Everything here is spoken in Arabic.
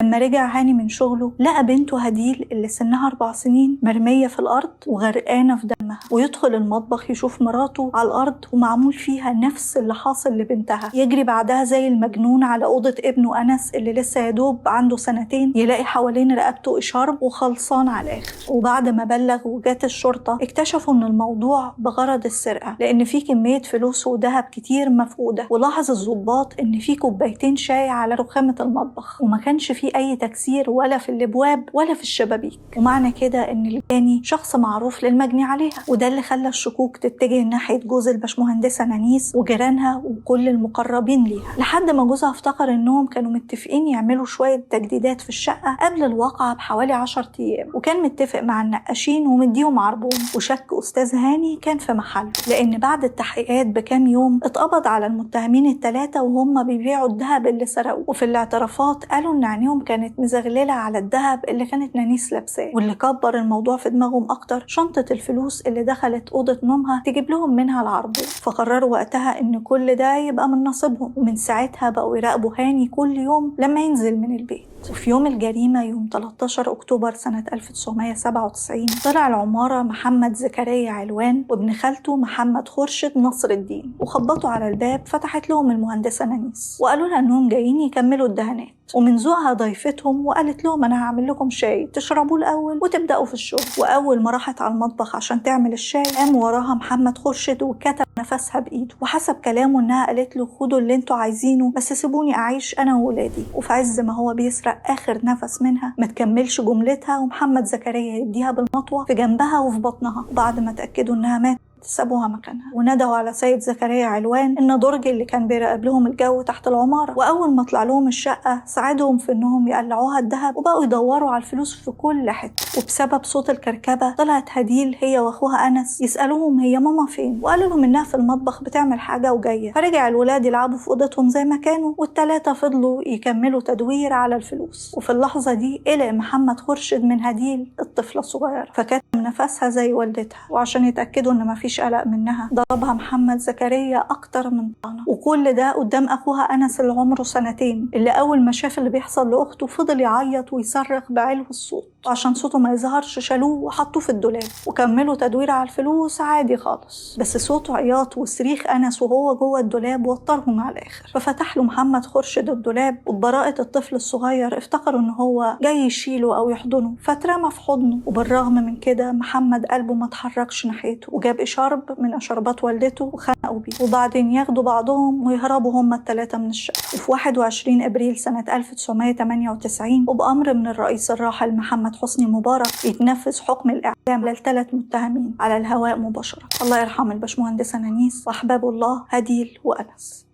لما رجع هاني من شغله لقى بنته هديل اللي سنها 4 سنين مرمية في الأرض وغرقانة في دمها، ويدخل المطبخ يشوف مراته على الأرض ومعمول فيها نفس اللي حاصل لبنتها. يجري بعدها زي المجنون على أوضة ابنه أنس اللي لسه يدوب عنده 2 سنين، يلاقي حوالين رقبته إشارب وخلصان على الآخر. وبعد ما بلغ وجات الشرطة اكتشفوا إن الموضوع بغرض السرقة، لأن في كمية فلوس وذهب كتير مفقودة. ولاحظ الضباط إن في كوبايتين شاي على رخامة المطبخ، وما كانش في أي تكسير ولا في الابواب ولا في الشبابيك، ومعنى كده ان الجاني شخص معروف للمجني عليها. وده اللي خلى الشكوك تتجه ناحيه جوز الباشمهندسه نانيس وجيرانها وكل المقربين ليها، لحد ما جوزها افتكر انهم كانوا متفقين يعملوا شويه تجديدات في الشقه قبل الواقعه بحوالي 10 ايام، وكان متفق مع النقاشين ومديهم عربون. وشك استاذ هاني كان في محله، لان بعد التحقيقات بكام يوم اتقبض على المتهمين ال3 وهم بيبيعوا الذهب اللي سرقوه. وفي الاعترافات قالوا ان عينيهم كانت مزغللة على الذهب اللي كانت نانيس لابساه. واللي كبر الموضوع في دماغهم اكتر شنطة الفلوس اللي دخلت اوضة نومها تجيب لهم منها العربون. فقرروا وقتها ان كل ده يبقى من نصيبهم، ومن ساعتها بقوا يراقبوا هاني كل يوم لما ينزل من البيت. وفي يوم الجريمة يوم 13 أكتوبر سنة 1997 طلع العمارة محمد زكريا علوان وابن خالته محمد خورشد نصر الدين، وخبطوا على الباب. فتحت لهم المهندسة نانيس وقالوا لها انهم جايين يكملوا الدهانات، ومن ذوقها ضيفتهم وقالت لهم انا هعمل لكم شاي تشربوه الاول وتبداوا في الشغل. واول ما راحت على المطبخ عشان تعمل الشاي قام وراها محمد خورشد وكتب نفسها بايده، وحسب كلامه انها قالت له خدوا اللي انتوا عايزينه بس سيبوني اعيش انا وولادي. وفي عز ما هو بيسرق اخر نفس منها ما تكملش جملتها ومحمد زكريا يديها بالمطوه في جنبها وفي بطنها. وبعد ما تاكدوا انها ماتت سابوها مكانها، وندوا على سيد زكريا علوان ان درج اللي كان بيراقب لهم الجو تحت العماره. واول ما طلع لهم الشقه ساعدهم في انهم يقلعوها الذهب، وبقوا يدوروا على الفلوس في كل حته. وبسبب صوت الكركبه طلعت هديل هي واخوها انس يسالوهم هي ماما فين، وقالوا لهم انها في المطبخ بتعمل حاجه وجايه. فرجع الولاد يلعبوا في اوضتهم زي ما كانوا، والثلاثه فضلوا يكملوا تدوير على الفلوس. وفي اللحظه دي قلق محمد خورشد من هديل الطفله الصغيره، فكتم نفسها زي والدتها. وعشان يتاكدوا ان مفيش قلق منها ضربها محمد زكريا اكتر من طعنه. وكل ده قدام اخوها انس اللي عمره 2 سنين، اللي اول ما شاف اللي بيحصل لاخته فضل يعيط ويصرخ بعلو الصوت، وعشان صوته ما يظهرش شالوه وحطوه في الدولاب وكملوا تدوير على الفلوس عادي خالص. بس صوت عياط وصريخ انس وهو جوه الدولاب وترهم على الاخر. ففتح له محمد خورشد الدولاب، وببراءة الطفل الصغير افتكروا ان هو جاي يشيله او يحضنه، فاترمى في حضنه. وبالرغم من كده محمد قلبه ما اتحركش ناحيته، وجاب اشارب من اشربات والدته وخنقوا بيه، وبعدين ياخدوا بعضهم ويهربوا هما ال3 من الشقه. وفي 21 ابريل سنه 1998 وبامر من الرئيس الراحل محمد حسني مبارك يتنفذ حكم الاعدام لل3 متهمين على الهواء مباشره. الله يرحم الباشمهندسه نانيس واحباب الله هديل وانس.